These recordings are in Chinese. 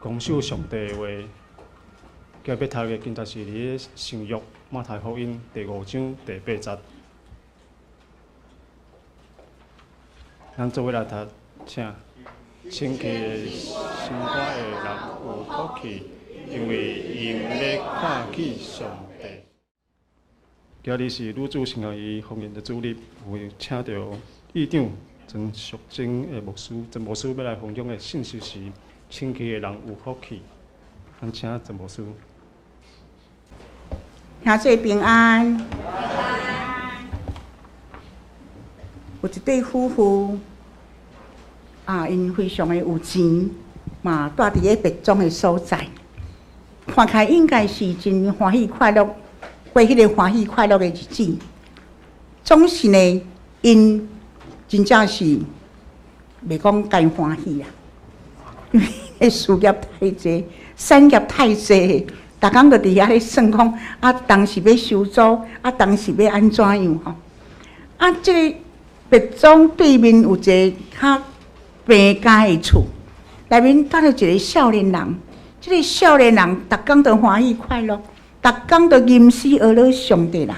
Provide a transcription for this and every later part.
恭守上帝的话。今日要读的经节是伫咧圣约马太福音第5章第8节。咱做伙来读，请。清气的心肝的人有福气，因为因要看见上帝。今日是女主圣爱方言的主日，有请到议长曾淑贞的牧师，曾牧师要来分享的信息是：清气的人有福气。咱请曾牧师。兄弟平安。有一对夫妇。因非常的有钱，嘛住伫个别庄的所在，看起来应该是真欢喜快乐，过迄个欢喜快乐的日子。总是呢，因真正是袂讲介欢喜啊，因为迄事业太济，产业太济，逐工就伫遐咧算讲，当时要收租，当时要安怎样吼？即个别庄对面有一个较平家的厝，内面住着一个少年人。即个少年人，逐工都欢喜快乐，逐工都吟诗讹乐上帝啦。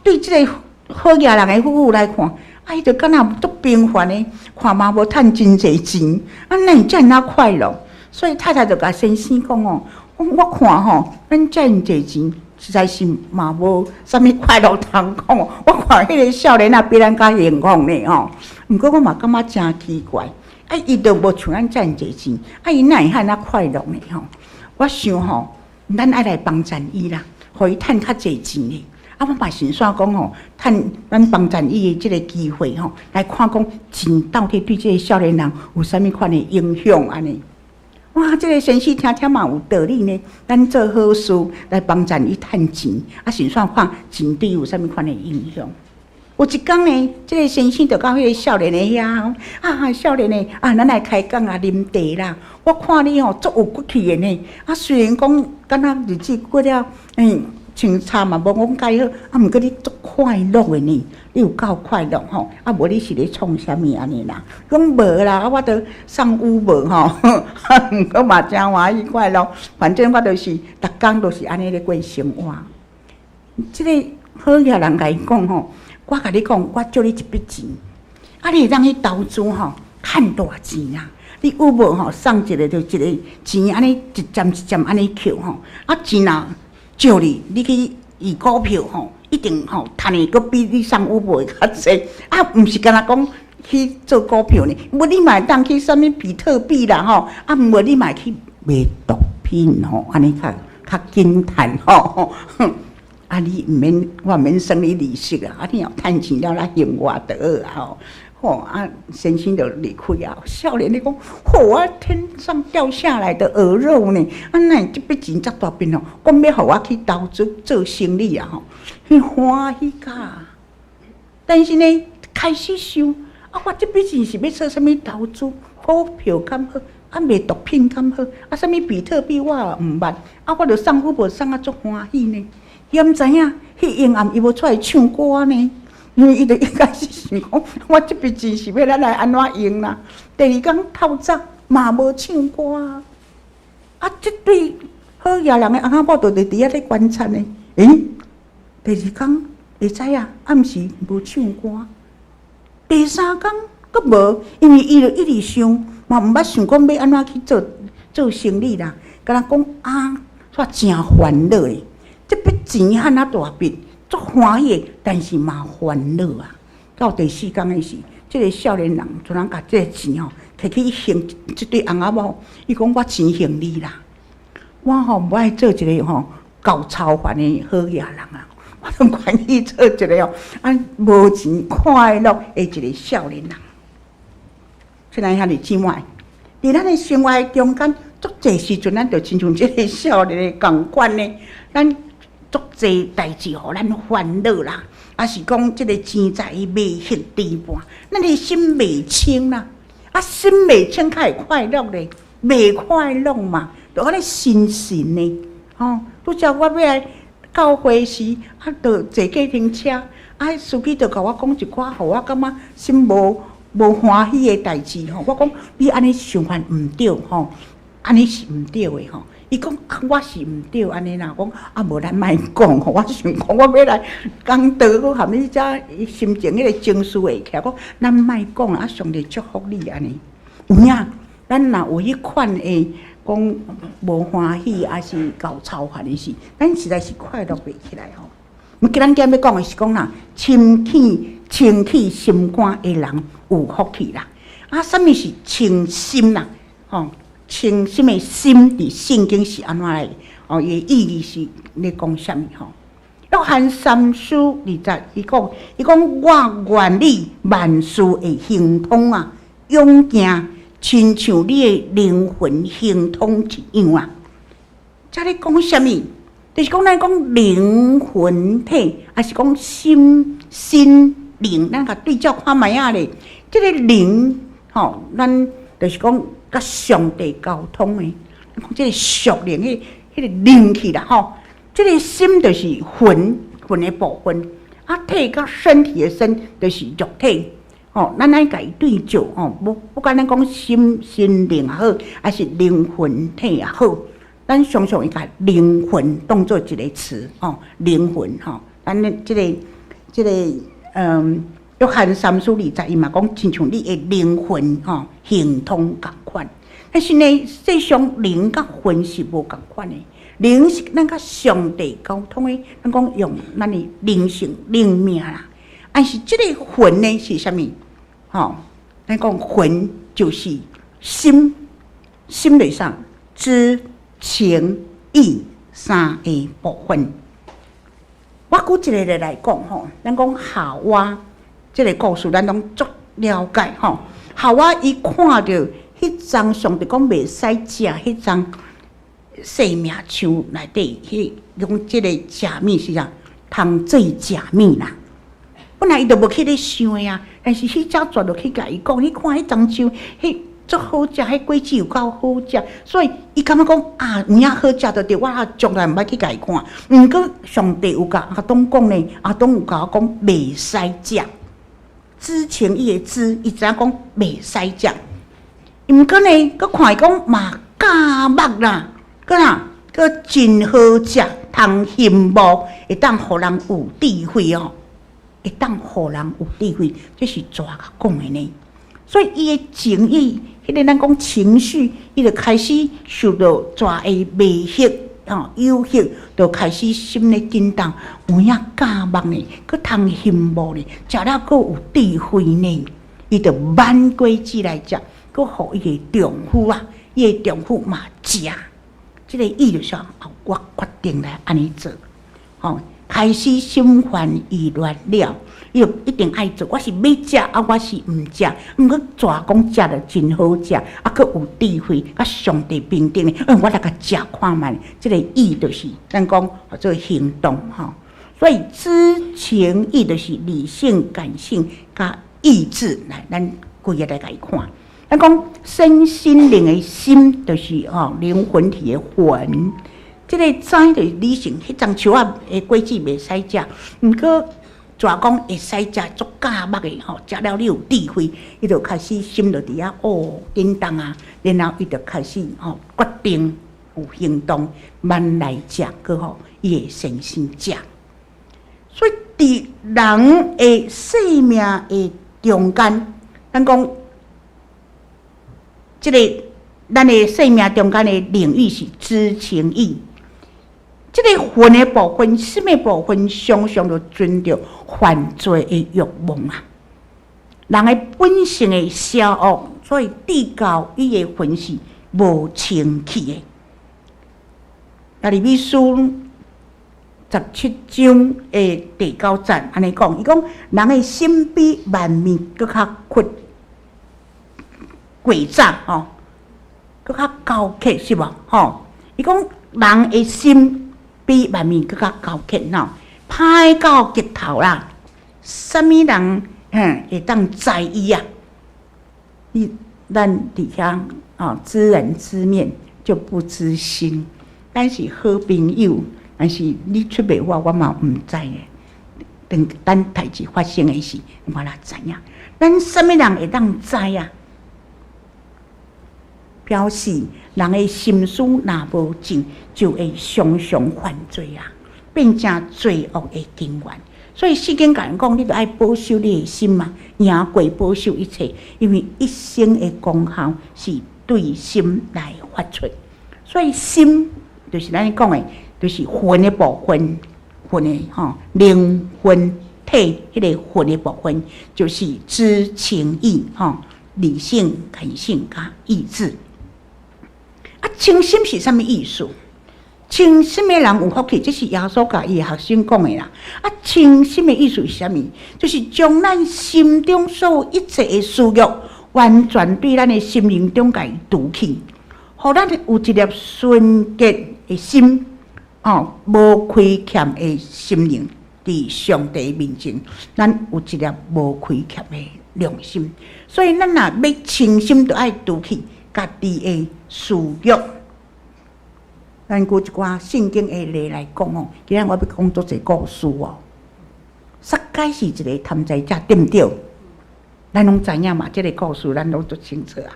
对即个好野人的夫妇来看，伊就敢若足平凡的，看嘛无趁真侪钱，哪会遮尔啊快乐？所以太太就甲先生讲哦，我看吼，咱遮尔侪钱，实在是嘛无啥物快乐通讲哦。我看迄个少年比咱较幸福呢吼。毋过我嘛感觉真奇怪，伊都无像咱遮尔侪钱，伊哪会遐尔快乐呢吼？我想吼，咱爱来帮衬伊啦，互伊趁较侪钱呢。我嘛想煞讲吼，趁咱帮衬伊的即个机会吼，来看讲钱到底对即个少年人有啥物款的影响安尼。哇，即个先生听听嘛有道理呢。咱做好事来帮衬伊趁钱，想煞看钱对有啥物款的影响。有一天呢，即个先生就到迄个少年的遐，少年的咱来开讲啉茶啦。我看你吼足有骨气的呢。虽然讲敢若日子过了，穿插嘛无讲介好，毋过你足快乐的呢。你有够快乐吼，无你是咧创啥物安尼啦？讲无啦，我都送有无吼，毋过嘛真欢喜快乐。反正我就是逐工都是安尼咧过生活。即个好野人甲伊讲吼。我甲你讲，我借你一笔钱，你会当去投资吼，赚大钱啦！你有无吼，送一个就一个钱，安尼一점一점安尼扣吼，钱若借你去移股票吼，一定吼赚的，佫比你送有无的较济。毋是干那讲去做股票呢，无你嘛会当去啥物比特币啦吼，无你嘛去卖毒品吼，安尼较紧赚吼。你毋免，我毋免算你利息啊！你若趁钱了，还我得啊！吼，先生就离开啊。少年你讲，天上掉下来的鹅肉呢？哪这笔钱遮大笔哦？讲要互我去投资做生意啊！吼，欢喜甲。但是呢，开始想，我这笔钱是要做啥物投资？股票敢好？卖毒品敢好？啥物比特币我也毋捌。我就送有无送足欢喜呢？伊毋知影，迄阴暗伊无出来唱歌呢，因为伊就一开始想讲，我这笔钱是要咱来安怎用啦。第二天透早嘛无唱歌这对好野人的翁仔某就伫遐咧观察呢。第二天会知影，暗时无唱歌。第三天佫无，因为伊就一直想，嘛毋捌想讲要安怎去做生意啦。敢若讲煞真烦恼诶。这笔钱遐那大笔，足欢喜，但是嘛烦恼啊。到第4天的时，这个少年人就通甲这个钱摕去还这对翁仔某。伊讲我真幸你啦，我无爱做一个够超凡的好野人啊，我都愿意做一个无钱快乐的一个少年人。虽然遐日姊妹，伫咱的生活中间，足侪时阵，咱就亲像这个少年的共款呢，咱。足侪代志，互咱烦恼啦，是讲即个钱财未迄地步，咱的心未清啦，心未清，较会快乐咧，未快乐嘛，就安尼心神呢，拄则我要来教会时，就坐计程车，司机就甲我讲一寡，互我感觉心无欢喜的代志，我讲你安尼想法毋对，安尼是毋对的吼。伊讲我是毋对安尼啦，讲无咱莫讲吼。我想讲我要来讲道，我含你遮心情迄个情绪会起来，讲咱莫讲啦，上帝祝福你安尼。有影，咱若有迄款的讲无欢喜，还是搞操烦的事，咱实在是快乐袂起来吼。今咱今日要讲的是讲啦，清气心肝的人有福气啦。啊，什么是清心啦？吼，清心的心伫圣经是安怎来？哦，伊的意义是咧讲啥物吼？约翰三书20，伊讲我愿你万事会行通啊，勇行，亲像你的灵魂行通一样啊。这咧讲啥物？就是讲咱讲灵魂体，还是讲心灵，咱甲对照看卖啊咧。这个灵，吼，咱就是讲甲上帝沟通的。讲这个属灵，迄个灵气啦，吼。这个心就是魂的部分，啊，体甲身体的身就是肉体。吼，咱爱甲伊对照，吼，不管咱讲心灵也好，还是灵魂体也好。咱常常会把灵魂当做一个词，吼，灵魂，吼，咱这个约翰三书20，伊嘛讲，亲像你的灵魂，吼，形通共款。但是呢，世上灵甲魂是无共款的。灵是咱甲上帝沟通的，咱讲用咱的灵性、灵命啦。但是这个魂呢是啥物？吼，咱讲魂就是心，心理上知。情意三个部分，我举一个来讲吼，咱讲夏娃这个故事，咱拢足了解吼。夏娃伊看到迄张上帝讲袂使食迄张生命树内底，讲这个假物是啥？通做假物啦。本来伊都无去咧想呀，但是迄只绝落去甲伊讲，你看迄张树，迄足好食，迄果子又够好食，所以伊感觉讲啊，有影好食就对，我从来毋捌去甲伊看。毋过上帝有甲阿东讲呢，阿东有甲我讲袂使食，知情意的知，伊知影讲袂使食。毋过呢，佮看伊讲嘛加肉啦，佮哪佮真好食，通羡慕，会当互人有智慧哦，会当互人有智慧，这是怎讲的呢？所以伊的情意，迄个咱讲情绪，伊就开始受到蛇的迷惑、诱惑，就开始心咧震动，有影加目呢，佮通羡慕呢，食了佮有智慧呢，伊就挽果子来食，佮互伊的丈夫啊，伊的丈夫嘛食，即个意就是说，我决定来安尼做，开始心烦意乱了。伊就一定爱做，我是要食啊，我是毋食。毋过蛇讲食着真好食，啊，佮有智慧，甲上帝平等的。我来甲食看觅，即个意就是咱讲叫做行动吼。所以知情意就是理性、感性甲意志来，咱规个来甲伊看。咱讲身心灵的心，就是灵魂体的魂。即个知就是理性，迄张树仔的果子袂使食，毋过。蛇讲会使食足加目的吼，食了你有智慧，伊就开始心就伫遐震动啊，然后伊就开始决定有行动，慢来食，佮伊会先食。所以伫人的生命的中间，咱讲即个咱的生命中间的领域是知情意。这个魂的部分、心的部分，常常就存着犯罪的欲望啊。人的本性的邪恶，所以地教伊的魂是无清气的。那里秘书17章的第9节安尼讲，伊讲人的心比万面搁较屈诡诈吼，搁较高刻是无吼？伊讲人的心。比万面更较高刻喏，歹到极头啦！什么人会当在意啊？咱伫遐知人知面就不知心。咱是好朋友，但是你出卖我嘛毋知诶。等代志发生诶时，我哪知影？咱什么人会当知啊？表示人的心思若无正，就会常常犯罪啊，变成罪恶的根源。所以圣经甲人讲，你著爱保守你的心嘛，赢过保守一切，因为一生的功效是对心来发出。所以心就是咱讲的，就是魂的部分，魂的灵魂体迄个魂的部分，就是知情意理性、感性加意志。啊，清心是啥物意思？清心的人有福气，这是耶稣甲伊学生讲的啦。啊，清心的意思是啥物？就是将咱心中所有一切的私欲，完全对咱的心灵中甲伊除去，互咱有一粒纯洁的心，无亏欠的心灵，伫上帝面前，咱有一粒无亏欠的良心。所以，咱若要清心，就爱除去家己的私欲。咱举一寡圣经的例来讲今日我要讲做一个故事撒该是一个贪财者，对毋对？咱拢知影嘛，这个故事咱拢都清楚啊。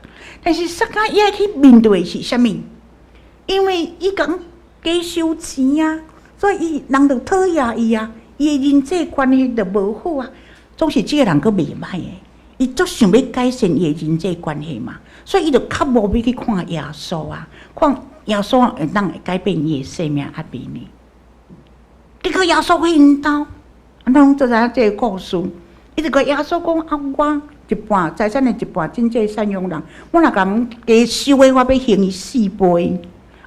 但是撒该伊爱去面对的是啥物？因为伊讲加收钱啊，所以人就讨厌伊啊，伊的人际关系就无好啊。总是这个人佫袂歹的，伊足想要改善伊的人际关系嘛，所以伊就较无要去看耶稣啊，看耶稣会当会改变伊的生命啊变呢。结果耶稣去因兜，咱拢知影这个故事。伊就甲耶稣讲我一半财产的一半真正善用人，我若共加收的，我要还伊4倍。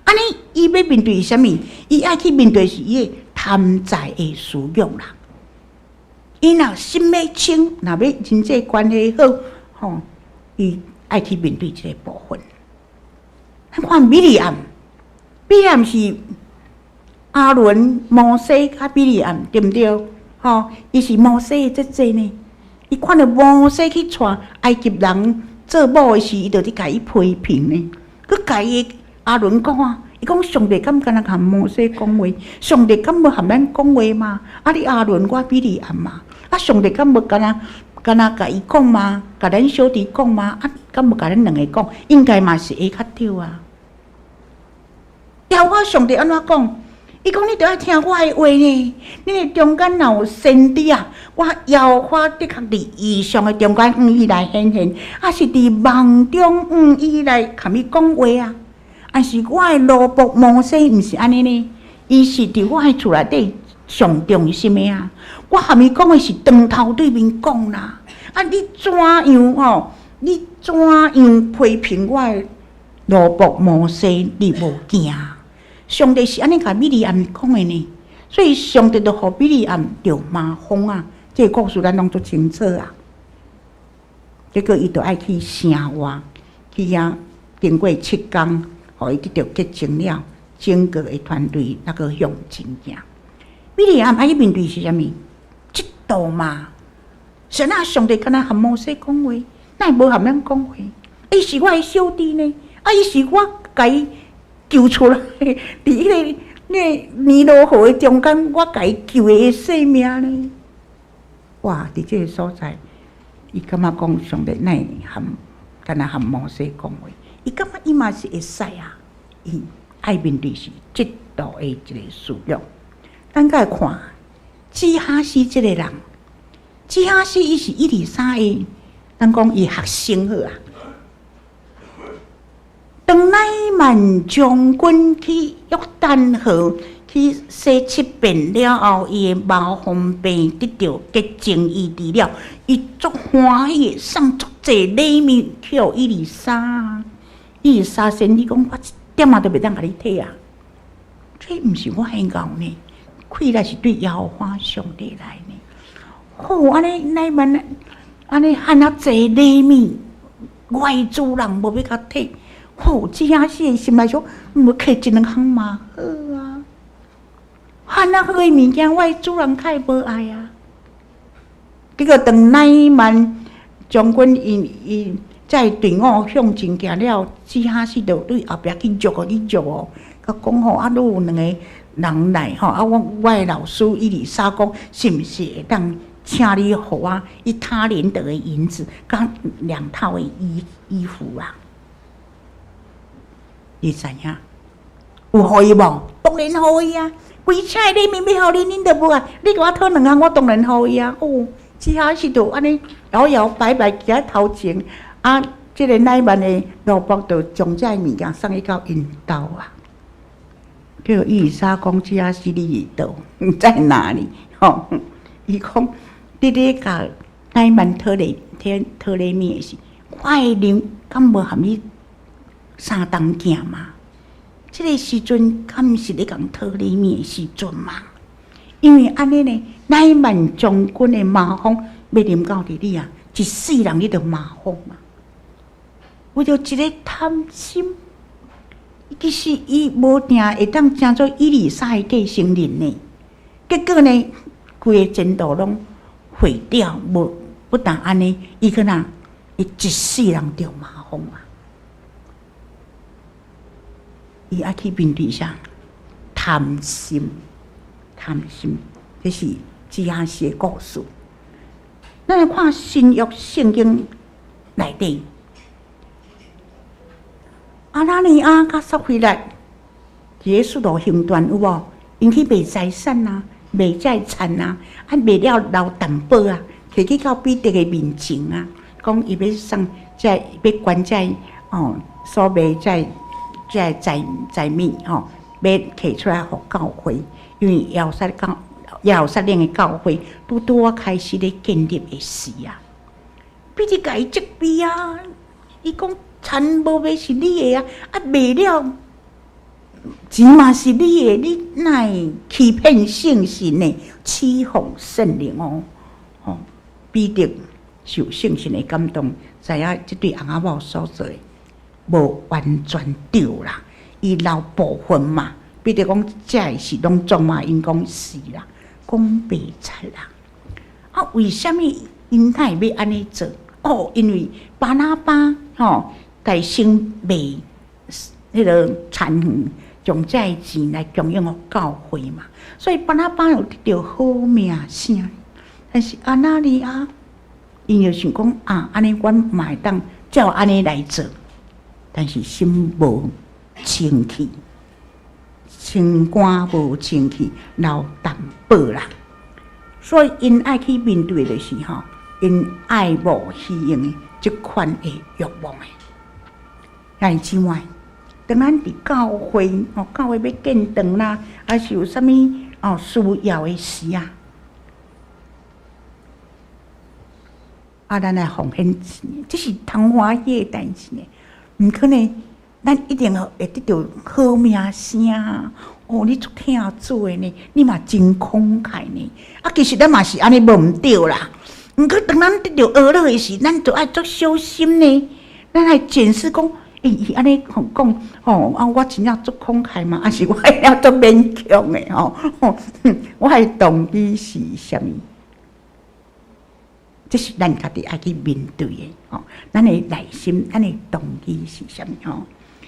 安尼，伊要面对啥物？伊爱去面对是伊的贪财的私欲啦。伊若心要清，若要人际关系好，伊爱去面对这个部分。咱看米利暗是阿伦、摩西甲米利暗，对毋对？伊是摩西的姐姐呢。伊看到摩西去带埃及人做某的时，伊就伫甲伊批评呢。佮甲伊阿伦讲啊，伊讲上帝敢敢若含摩西讲话，上帝敢无含咱讲话吗？啊，你阿伦我米利暗嘛，啊，上帝敢无敢若甲伊讲吗？甲咱小弟讲吗？啊，敢无甲咱两个讲？应该嘛是会较对啊。我上帝安怎讲？伊讲你着爱听我的话呢。你的中间若有先知啊，我摇花的确伫异象的中间伊来显现，啊是伫梦中伊来甲你讲话啊。但是我的奴仆摩西毋是安尼呢，伊是伫我的厝内底上中心的啊。我含伊讲的是当头对面讲啦。啊，你怎样你怎样批评我的奴仆摩西？你无惊？上帝是安尼甲米利暗讲的呢，所以上帝就互米利暗着麻风啊。这个故事咱拢足清楚啊。结果伊就爱去城外，去遐经过7天，互伊得到洁净了，整个的团队那个向前行。米利暗爱去面对是啥物？嫉妒嘛。神啊，上帝敢若含摩西讲话，哪会无含咱讲话？伊是我的小弟呢，伊是我甲伊救出来，伫迄个尼罗河的中间，我甲伊救的性命呢。哇！伫这个所在，伊感觉讲上帝哪会敢若含摩西讲话？伊感觉伊嘛是会使啊。伊爱面对是嫉妒的一个事欲。咱再看基哈西这个人，基哈西伊是伊丽莎的，咱讲伊学生好啊。当乃曼将军去约旦河去洗7遍了后，伊的毛风病得到洁净医治了，伊足欢喜，送足济礼物去互伊丽莎。伊丽莎先你讲，我一点仔都袂当甲你摕啊！这毋是我的牛呢，亏来是对耶和华上帝来呢。好，安尼乃曼安尼喊啊济礼物，外族人无要甲摕。好，这样是心内想，无摕一两项嘛好啊。汉啊好的物件，我的主人较会无爱啊。结果当乃曼将军伊在队伍向前行了，这下是就对后壁去捉去捉甲讲吼，啊，如有两个人来吼，啊，我的老师伊丽莎讲，是毋是会当请你互我一他连得的银子，甲2套的衣服啊？你知影？有互伊无？当然互伊啊！规车的礼物要互恁，恁都无啊！你甲我讨2项，我当然互伊啊！哦，只下是就安尼摇摇摆摆徛在头前，啊，即个乃曼的老伯就将这物件送去到因兜啊。叫伊莎讲，这下是你的兜在哪里？吼，伊讲，你咧甲乃曼讨礼物的时，我的灵敢无含你3当囝嘛？这个时阵，敢毋是咧讲讨礼物的时阵嘛？因为安尼呢，乃曼将军的麻风要临到伫你啊，一世人你着麻风嘛。为着一个贪心，其实伊无定会当成做伊丽莎的继承人呢。结果呢，规个前途拢毁掉，不但安尼，伊可能伊一世人着麻风啊。伊爱去面对啥？贪心，这是只下是故事。咱来看新约圣经内底，阿拿尼亚甲撒非拉伫个速度行段有无？因去卖财产啊，卖财产啊，卖了留担保啊，摕去到彼得的面前啊，讲伊要送在要管在所卖在财物要摕出来互教会，因为耶路撒冷的教会拄啊开始咧建立的时啊，彼得甲伊责备啊，伊讲田无卖是你的啊，卖了钱嘛是你的，你哪会欺骗圣神呢？欺哄圣灵哦！彼得受圣神的感动，知影即对翁仔某所做的无完全对啦，伊留部分嘛。彼得讲这是拢总嘛，因讲是啦，讲袂出啦。啊，为什么因太要安尼做？因为巴拿巴改先卖迄个田园，将这钱来供应互教会嘛，所以巴拿巴有得到好名声。但是阿那利亚，因就想讲安尼阮嘛会当照安尼来做，但是心无清气，清官无清气，留担保啦。所以因爱去面对的是因爱慕虚荣的即款的欲望的。兄弟姊妹，当咱伫教会教会要建堂啦，还是有啥物需要的时啊，咱来奉献钱，这是通欢喜的代志呢。毋可能，咱一定会得到好名声啊！你足听做的呢，你嘛真慷慨呢。其实咱嘛是安尼无毋对啦。毋过当咱得到娱乐的时，咱就爱足小心呢。咱来检视讲。伊安尼讲我真正足慷慨嘛，还是我要足勉强的我的动机是啥物？这是咱家己爱去面对的咱的内心，咱的动机是啥物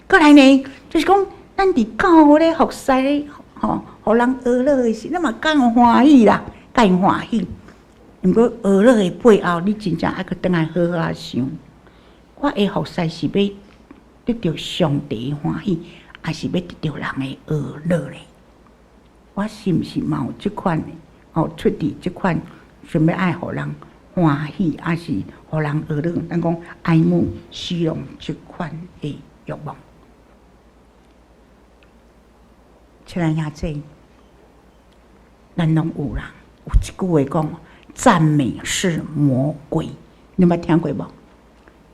过来呢，就是讲咱伫教会咧服侍咧互人娱乐的时，咱嘛敢有欢喜啦，敢有欢喜。毋过娱乐的背后，你真正爱去倒来好好想，我的服侍是要得到上帝的欢喜，还是要得到人的娱乐呢？我是毋是嘛有即款的出伫即款想要爱互人欢喜，还是互人娱乐？咱讲爱慕虚荣即款的欲望。像咱遐这，咱拢有啦。有一句话讲，赞美是魔鬼，你捌听过无？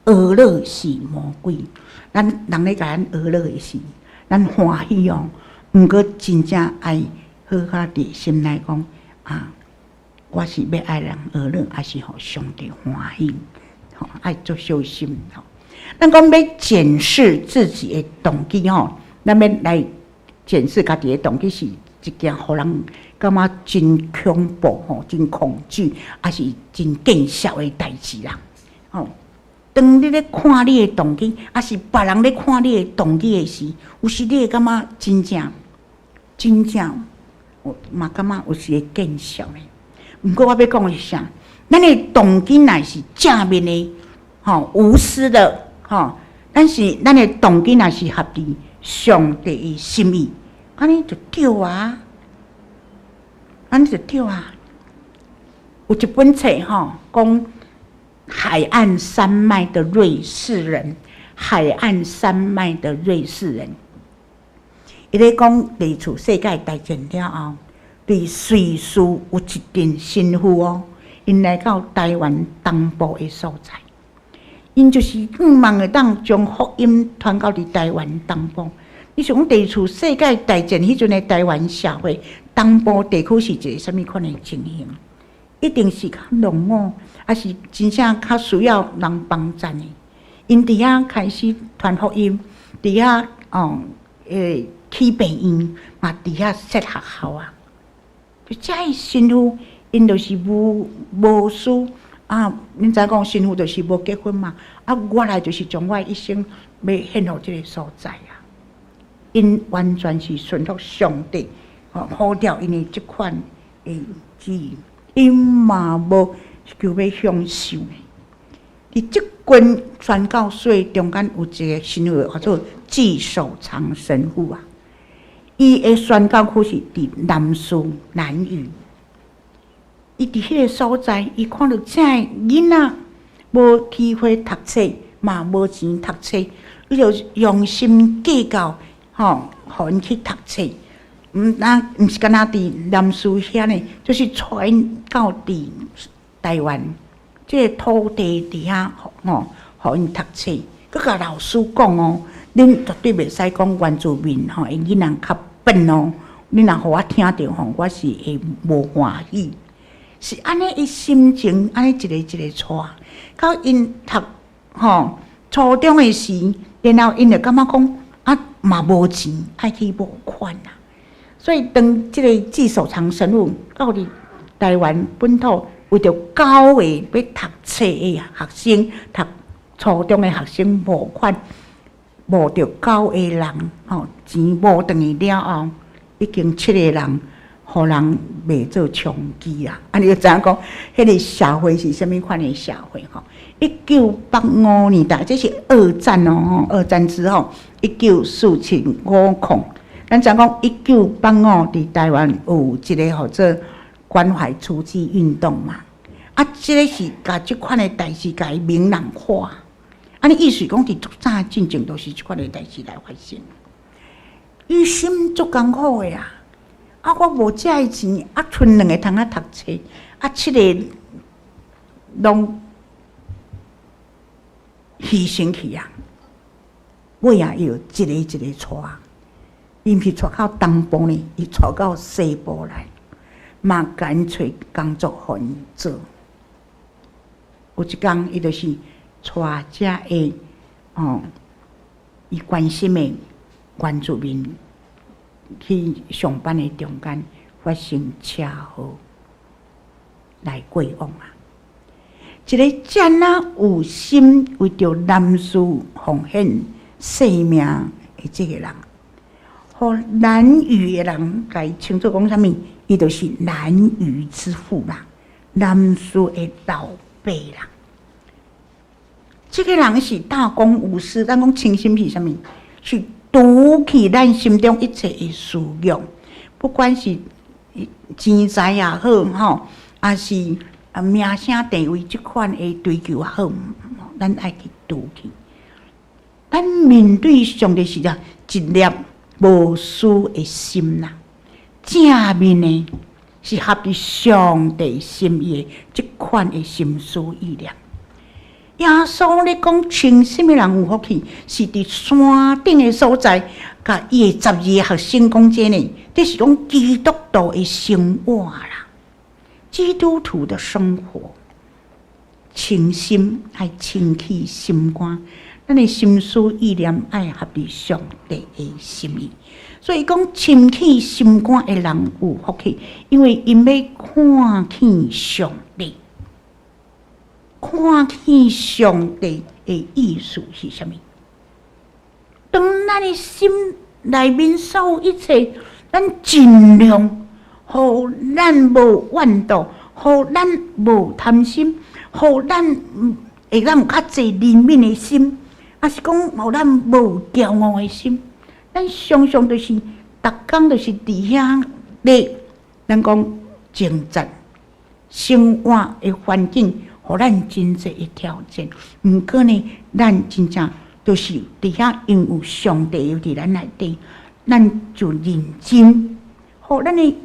娱乐是魔鬼，咱人咧甲咱娱乐的时，咱欢喜毋过真正爱好好伫心内讲我是要爱人娱乐，还是互上帝欢喜？爱做小心咱讲要检视自己的动机咱要来检视家己的动机是一件互人感觉真恐怖真恐惧，还是真见效的代志啦当你咧看你的动机，还是别人咧看你的动机的时，有时你会感觉真正，我嘛感觉有时会见效的。毋过我要讲的是啥？咱的动机乃是正面的，无私的，但是咱的动机乃是合伫上帝的心意，安尼就对啊，安尼就对啊。有一本册讲海岸山脉的瑞士人，海岸山脉的瑞士人，伊咧讲地处世界大战了后，对瑞士有一阵神父因来到台湾东部的所在。因就是望会当将福音传到伫台湾东部。你想讲地处世界大战迄阵的台湾社会，东部地区是一个什么款的情形？一定是较落伍，还是真正较需要人帮衬的？因伫遐开始传福音，伫遐起病院嘛，伫遐设学校啊。就遮个神父，因就是无事。恁知讲神父就是无结婚嘛？我来就是将我一生要献予这个所在啊！因完全是顺服上帝，呼召因的即款的旨意，因嘛无求要享受呢。伫即群宣教所中间有一个神父叫做纪守长神父啊，伊的宣教区是伫南苏南屿。伊伫迄个所在，伊看到遮囡仔无机会读册，嘛无钱读册，伊就用心计较，互因去读册。毋是干那伫南苏遐呢，就是传到伫台湾，即个土地伫遐，互因读册。佮甲老师讲恁绝对袂使讲原住民因囡仔较笨恁若互我听着我是会无欢喜。是安尼，伊心情安尼一个一个带，到因读初中的时，然后因就感觉讲嘛无钱，爱去募款啦。所以当即个纪守长神父到伫台湾本土，为着9个要读册的学生，读初中的学生募款，募着9个人，钱募转去了后，已经7个人。互人卖做娼妓啊！你就知影讲，迄个社会是啥物款的社会？1985年代，这是二战二战之后，1947-50，咱知影讲1985伫台湾有一个叫做关怀出击运动嘛。这个是甲即款的代志甲伊明朗化。你意思讲，伫足早进前都是即款的代志来发生。伊心足艰苦的啊！我无遮个钱，剩2个通读册，7个拢牺牲去啊！尾啊，又一个一个带，伊毋是带到东部呢，伊带到西部来，嘛甲因找工作互因做。有一天，伊就是带遮个伊关心的原住民。去上班的中间发生车祸来过往啊！一个这么有心为着南苏奉献性命的这个人，互南屿的人甲伊称作讲啥物？伊就是南屿之父啦，南苏的老爸啦。这个人是大公无私，咱讲清心是啥物？是除去咱心中一切的需要，不管是钱财也好，还是名声地位这款的追求也好，咱爱去除去。咱面对上帝时啊，一粒无私的心啦，正面的是合于上帝心意的这款的心思意念。耶稣咧讲，清心的人有福气，是伫山顶的所在，甲伊的12个学生讲这呢，这是讲基督徒的生活啦，基督徒的生活，清心爱清气心肝，咱的心思意念爱合于上帝的心意。所以讲清气心肝的人有福气，因为因要看见上帝。看见上帝的意思是啥物？当咱的心内面所有一切，咱尽量，互咱无怨妒，互咱无贪心，互咱会当有较济怜悯的心，还是讲互咱无骄傲的心，咱常常就是逐工就是伫遐咧，咱讲征战生活的环境，互咱真侪的挑战。毋过呢，咱真正就是伫遐因有上帝伫咱内底，咱就认真，互咱的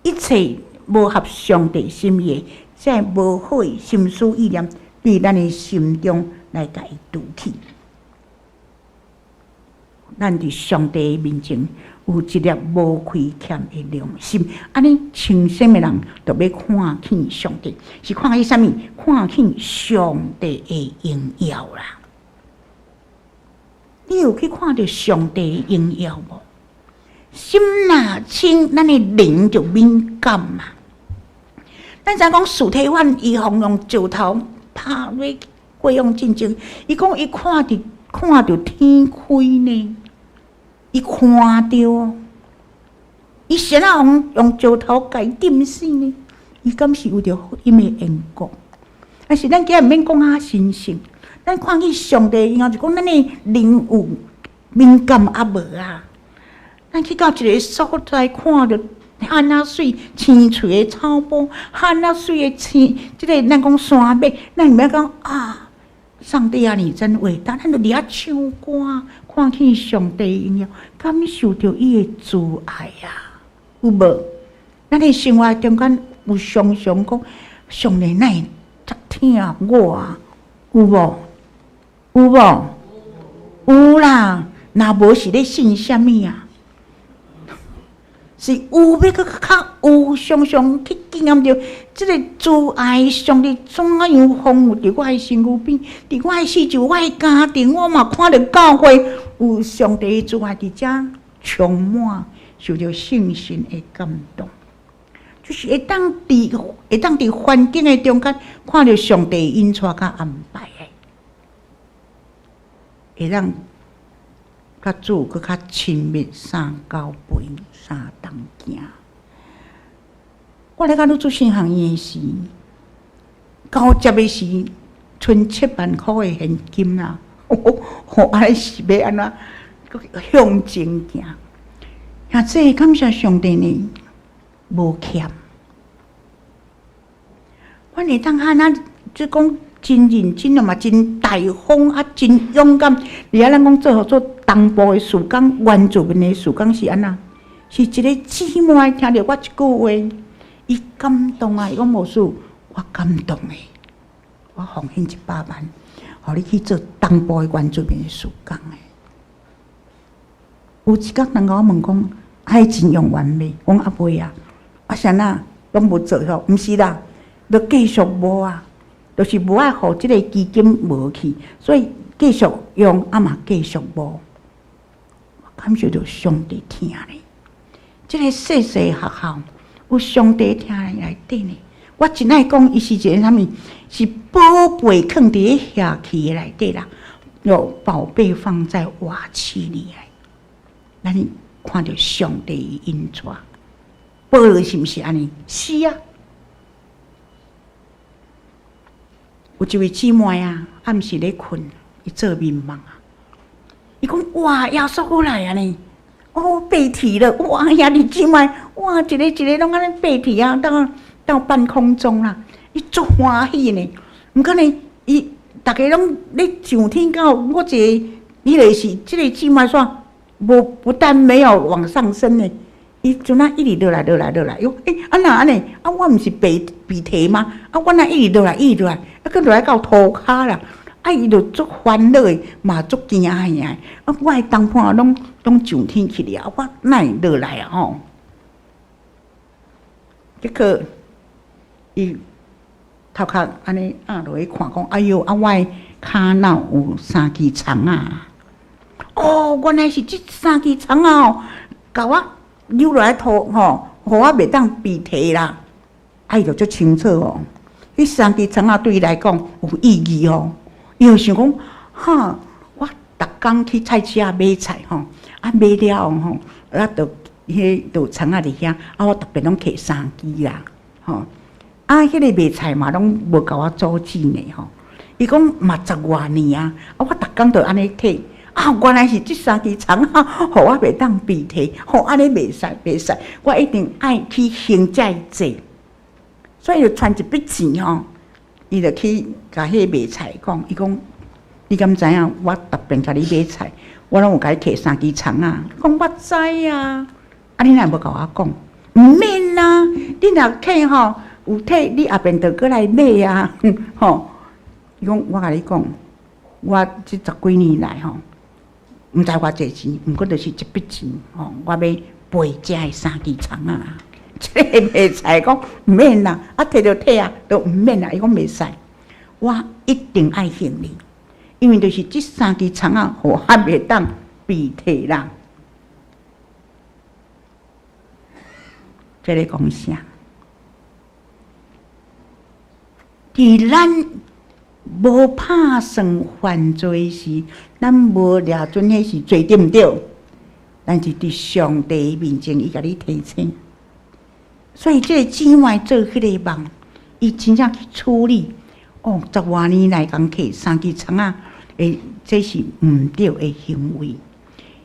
一切无合上帝心意，即无好的心思意念，伫咱的心中来甲伊除去。咱伫上帝面前有一粒无亏欠的良心，安尼清醒的人就要看见上帝，是看见啥物？看见上帝的荣耀啦！你有去看到上帝的荣耀无？心若清，咱的灵就敏感嘛。咱知讲史提反伊互用石头拍落过用进前，伊讲伊看到天开呢，伊看到，伊先啊用石头甲伊钉死呢，伊敢是有着福音的缘故？但是咱今日毋免讲啊神圣，咱看见上帝以后就讲咱的灵有敏感啊无啊？咱去到一个所在，看到汉那水青翠的草坡，汉那水的青，即个咱讲山脉，咱毋要讲啊，上帝啊，你真伟大！咱就伫遐唱歌，看见上帝荣耀，感受着伊的慈爱啊，有无？咱的生活中间有常常讲，上帝哪会遮疼我啊？有无？有无？有啦！若无是咧信啥物啊？是有要搁较有常常去经验着即个慈爱上帝怎样丰富伫我的身躯边，伫我的四周、我的家庭，我嘛看到教会有上帝的慈爱伫遮充满，受着圣神的感动，就是会当伫环境的中间看到上帝的恩赐甲安排的，会当甲主搁较亲密三交陪。三当行，我咧甲你做新行业时，交接的时，剩7万块的现金啦，安尼是要安怎向前行？也这感谢上帝呢，无欠。阮会当安那，即讲真认真啊嘛，真大方啊，真勇敢。而且咱讲做东部的事工，原住民的事工是安那？是一个姊妹听到我一句话，伊感动啊！伊讲无事，我感动诶，我奉献100万，互你去做东部诶原住民诶事工诶。有一角人甲我问讲，爱真用完未？我讲啊袂啊，啊啥呐拢无做吼？毋是啦，就继续无啊，就是无爱互即个基金无去，所以继续用啊嘛继续无。我感受到上帝听咧。即个细细学校有上帝听内底呢，我真爱讲，伊是一个啥物？是宝贝藏伫下期内底啦，有宝贝放在瓦器里来。咱看到上帝的恩赐，宝贝是毋是安尼？是啊。有一位姊妹啊，暗时咧困，伊做面梦啊，伊讲哇，耶稣过来啊呢！哦，背体了！哇呀，你姊妹，哇，一个拢安尼背体啊，到半空中啦，伊足欢喜呢。毋过呢，伊大家拢咧上天到，我一个，迄个是即个姊妹说，不但没有往上升呢，伊就那一直落来，哟，安那安尼？啊，我毋是背体吗？啊，我那一直落来，啊，搁落来到涂骹啦。啊，伊就足烦恼的，嘛足惊吓的。啊，我的同伴拢上天去了，我哪会落来啊？吼！结果伊头壳安尼落去看，讲哎哟，啊，我的骹脑有3支虫啊！哦，原来是这3支虫啊！甲我扭落来涂吼，互我袂当鼻涕啦。啊，伊就足清楚哦，迄3支虫啊，对伊来讲有意义哦。伊就想讲，哈，我逐工去菜市啊买菜吼，啊买了吼，啊就虫啊伫遐，啊我特别拢摕3支啦，吼，啊迄个卖菜嘛拢无甲我阻止呢吼。伊讲嘛10外年啊，啊我逐工就安尼摕，啊，原来是这3支葱啊，互我袂当避体，吼，安尼袂使，我一定爱去行才会济。所以就传一笔钱吼，伊就去甲迄个卖菜讲，伊讲，你敢知影？我特别甲你买菜，我拢有甲你摕3支葱啊。讲我知啊，啊你若无甲我讲，毋免啦，你若摕吼有摕，你后边就过来买啊，吼。伊讲我甲你讲，我这10几年来吼，毋知偌济钱，毋过就是一笔钱吼，我要赔这个3支葱啊。这个卖菜讲毋免啦，啊摕就摕啊，都毋免啦。伊讲袂使，我一定爱行你，因为就是这3支葱啊，互我袂当避摕啦。这个讲啥？伫咱无拍算犯罪时，咱无抓准迄是罪对毋对？但是伫上帝面前，伊甲你提醒。所以这个姊妹做迄个梦，伊真正去处理。哦，10多年来共摕3支葱啊，这是毋对的行为。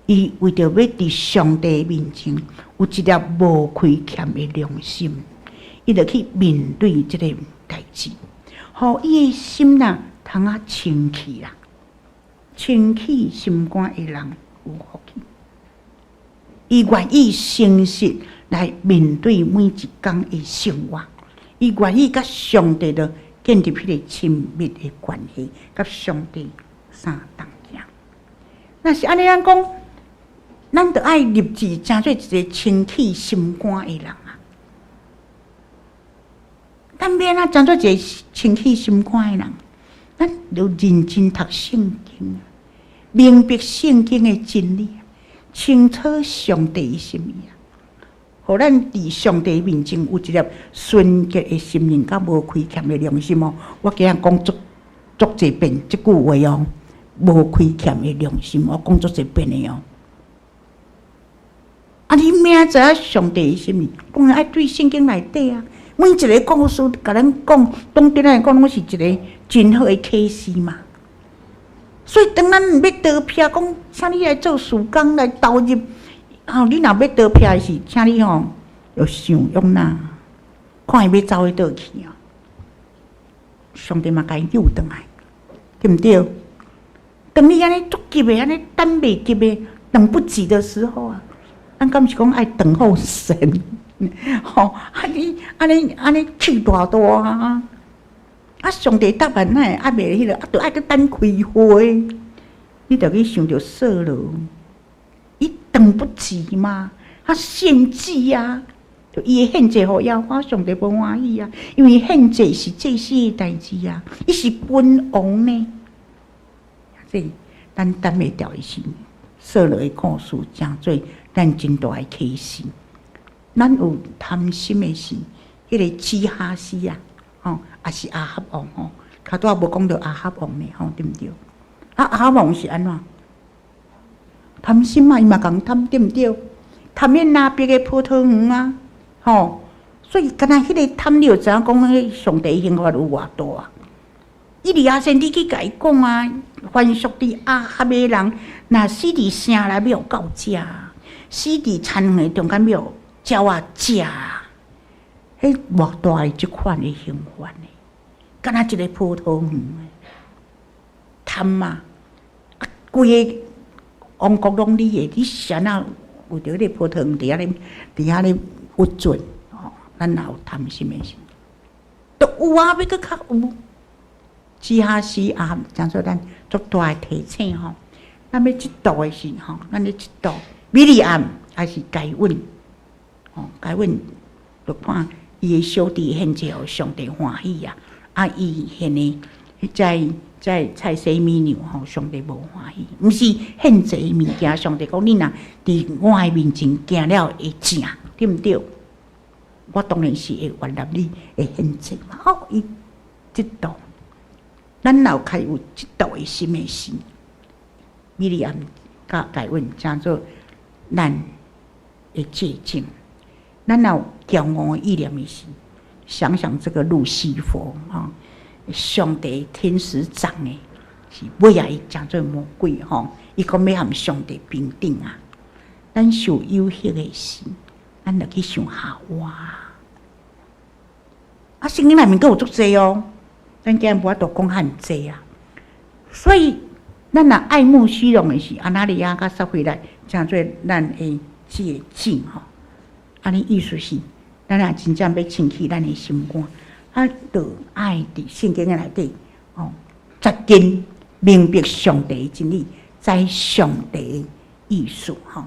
伊为着要伫上帝面前有一粒无亏欠的良心，伊就去面对这个代志，互伊的心呐通啊清气啦，清气心肝的人有福气。伊愿意诚实来面对每一天的生活，伊愿意甲上帝的建立迄个亲密的关系，甲上帝相同行。那是安尼样讲，咱着爱立志成做一个清气心肝的人啊！咱免啊，成做一个清气心肝的人，咱着认真读圣经，明白圣经的真理，清楚上帝的心意啊！互咱伫上帝面前有一粒纯洁的心灵，甲无亏欠的良心哦。我今日讲足侪遍即句话哦，无亏欠的良心，我讲足侪遍的哦。啊，你明知影上帝的心意，当然爱对圣经内底啊。每一个故事甲咱讲，当对咱来讲，拢是一个真好的启示嘛。所以当咱要得撇讲，请你来做事工来投入。哦，你若要倒撇时，请你吼要想用啦，看伊要走去倒去啊。上帝嘛，甲伊救转来，对毋对？当你安尼足急的，安尼等袂及的，等不及的时候啊，咱敢是讲爱等候神？吼，安尼气大大啊！啊，上帝答案哪会还袂迄个，啊，着爱去等开会，你着去想着说咯。伊等不及嘛，他献祭啊，就伊的献祭互耶和华上帝无欢喜啊，因为献祭是祭司的代志啊，伊是君王呢，所以咱等袂掉伊是说落的故事，诚做咱真大的启示。咱有贪心的事，迄个基哈西啊，吼，也是亚哈王吼，较拄也无讲到亚哈王呢，吼，对毋对？啊，亚哈王是安怎？贪心嘛，伊嘛共贪，对毋对？贪迄拿别个葡萄园啊，吼！所以敢若迄个贪，你就知影讲，迄上帝刑罚有偌大啊！以利亚先知去甲伊讲啊，凡属伫亚哈的人，若死伫城内要有够食，死伫田园中间要有鸟仔食，迄偌大的即款的刑罚呢？敢若一个葡萄园，贪嘛，啊，规个。王国拢你的，你谁啊有着迄个葡萄园伫遐咧不准吼，咱也有贪心的心，都有啊，要搁较有。只下时啊，讲说咱足大的提醒吼，咱要即道的时吼，咱咧即道米利暗还是该问吼，该问就看伊的小弟献祭互上帝欢喜啊，啊伊现的在菜西米牛吼，上帝无欢喜，毋是献祭物件。上帝讲你若伫我的面前行了会正，对毋对？我当然是会原谅你的献祭嘛。好，伊即道，咱若开有即道的心的心，米利暗甲该问叫做咱的借鉴。咱若有骄傲的意念的时，想想这个路西佛啊。上帝天使长的是尾仔伊诚做魔鬼吼，伊讲要和上帝平等啊。咱受有迄个心，咱着去想下哇。啊，圣经内面佫有足济哦，咱今日无法度讲很济啊。所以，咱若爱慕虚荣的是安那利亚甲撒非拉，诚做咱的捷径吼。安尼意思是，咱若真正要清起咱的心肝，啊，着爱伫圣经的内底哦，扎根明白上帝的真理，知上帝的意思吼。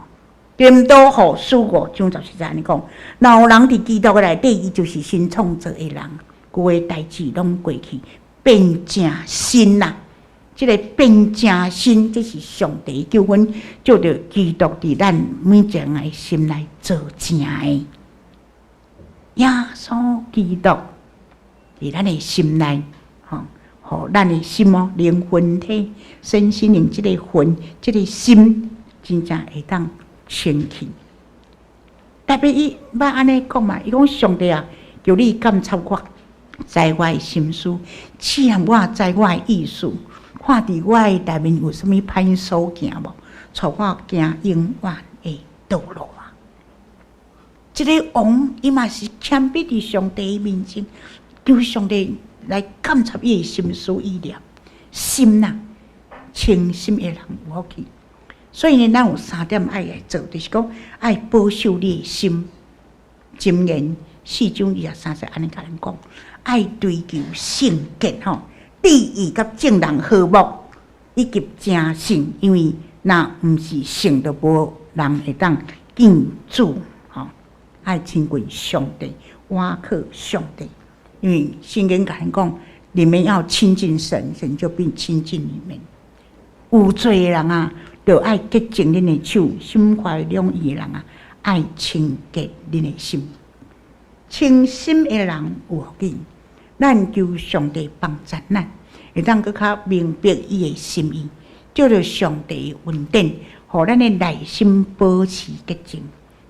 颠倒好事五章就是安尼讲，若有人伫基督的内底，伊就是新创造的人，旧的代志拢过去，变成新啦。即个变成新，这是上帝叫阮借着基督伫咱每一个人的心内做成的。耶稣基督伫咱的心内，吼，互咱的心哦，灵魂体、身心灵，即个魂、即个心，真正会当清气。特别伊捌安尼讲嘛，伊讲上帝啊，求你监察我，知我的心思，试验我，知我的意思。看伫我的内面有啥物歹所行无？带我行永远的道路啊！这个王伊嘛是谦卑伫上帝面前，求上帝来监察伊的心思意念。心呐，清心的人有福气。所以呢，咱有3点爱来做，就是讲爱保守你的心。箴言4章23节安尼甲咱讲，爱追求圣洁吼。礼义甲正人和睦，以及诚信，因为若毋是信，就无人会当敬主吼。爱亲近上帝，倚靠上帝，因为圣经甲咱讲，你们要亲近神，神就必亲近你们。有罪的人啊，就爱洁净恁的手；心怀两意的人啊，爱清洁恁的心。清心的人有福气。咱求上帝帮助咱，会当搁较明白伊的心意，借着上帝的恩典，互咱的内心保持洁净，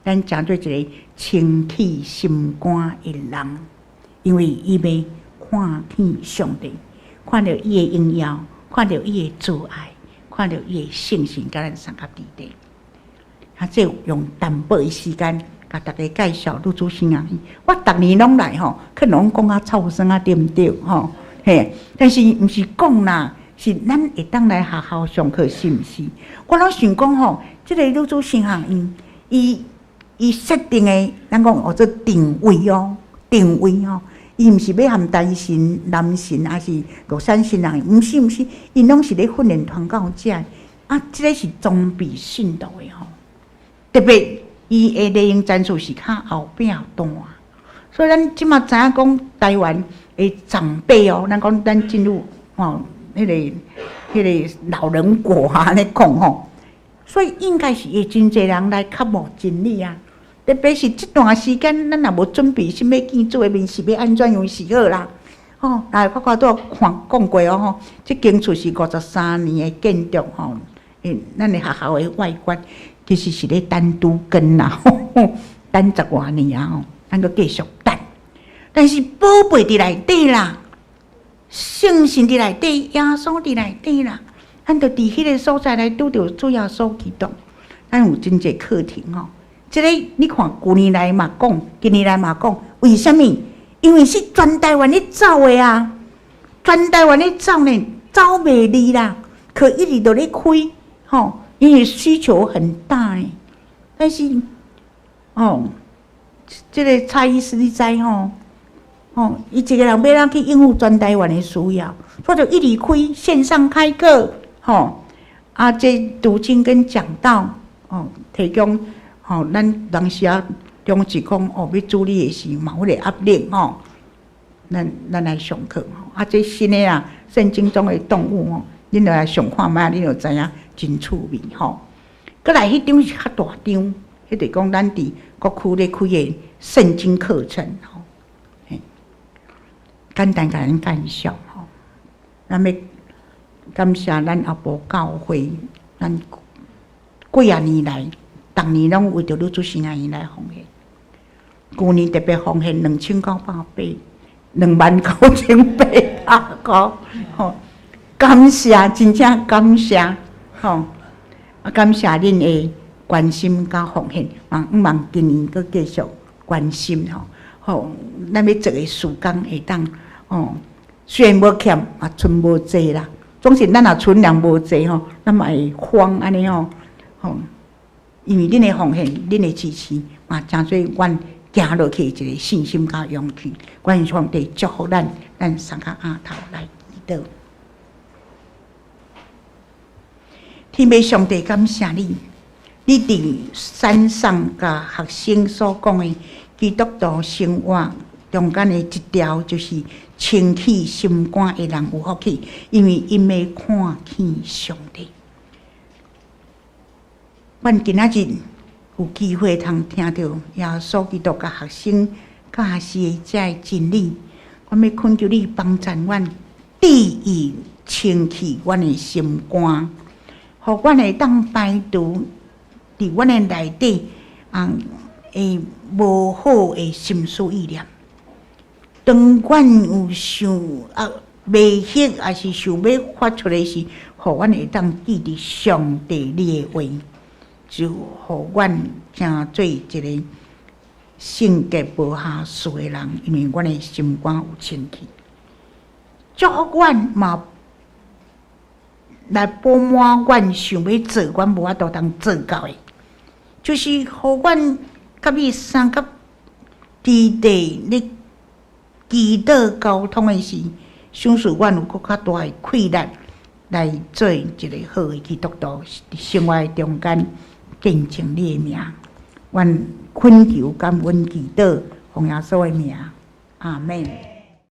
咱成做一个清气心肝的人。因为伊要看见上帝，看到伊的荣耀，看到伊的慈爱，看到伊的圣性，甲咱三甲伫地。啊，这用淡薄的时间。甲大家介绍女主心啊，我逐年拢来吼，可能讲啊臭酸啊，对毋对吼？嘿，但是毋是讲啦，是咱会当来学校上课，是毋是？我拢想讲吼，即个女主心啊，伊设定的，咱讲做定位哦，定位哦，伊毋是要含单身、男性，还是五三性人？毋是，伊拢是咧训练传教者啊，即个是装备信徒的吼，特别。伊的内容战术是较后壁段，所以咱即马知影讲台湾的长辈哦，咱讲咱进入吼迄个老人国啊，安尼讲吼，所以应该是会真侪人来较无真理啊。特别是这段时间，咱若无准备什么建筑的面试要安怎样是好啦。吼，来我都讲过哦吼，这间厝是53年的建筑吼，咱的学校的外观。其实是咧等拄根啦，等10多年啊，咱阁继续等。但是宝贝伫内底啦，圣神伫内底，耶稣伫内底啦，咱着伫迄个所在来拄着主耶稣基督，咱有真侪课程吼。即个你看，旧年来嘛讲，今年来嘛讲，为什么？因为是全台湾咧走的啊，全台湾咧走呢，走袂离啦，可一直都咧开吼。因为需求很大诶，但是，这个蔡医师你知吼，伊一个人要咱去应付全台湾的需要，所以就一直开线上开课，啊，这读经跟讲道，提供，咱当时啊，中是讲，要处理的是某个压力，咱来上课，啊，这新的啊，圣经中的动物，恁着来上看觅，恁就知影。真趣味吼，过来迄张是较大张，迄个讲咱伫各区咧开的圣经课程吼，简单甲咱介绍吼，咱要感谢咱阿婆教会，咱几啊年来，逐年拢为着女主神阿姨来奉献，旧年特别奉献2988，29800块吼。感谢，真正感谢，吼！啊，感谢恁的关心甲奉献，毋望今年阁继续关心吼。吼，咱要做的事工会当哦，虽然无欠，嘛剩无济啦。总是咱若存量无济吼，咱嘛会慌安尼吼，吼。因为恁的奉献，恁的支持，嘛真做阮行落去一个信心甲勇气。愿上帝祝福咱三脚阿头来祈祷。天父上帝，感谢你，你伫山上甲学生所讲的基督徒生活中间的一条，就是清气心肝的人有福气，因为因会看见上帝。阮今仔日有机会通听到耶稣基督甲学生教示的这真理，阮要恳求你帮助阮，治愈清气阮的心肝，互阮会当排除伫阮的内底会无好的心思意念。当阮有想袂晓，还是想要发出来时，互阮会当记伫上帝你的话。就互阮成做一个性格无下事的人，因为阮的心肝有清气。祝福阮嘛来补满阮想要做，阮无法度通做到的，就是互阮甲你三甲基地咧祈祷沟通的时，想使阮有更较大的气力来做一个好的基督徒，生活中间。见证你的名，愿恳求感恩祈祷，奉耶稣的名，阿门。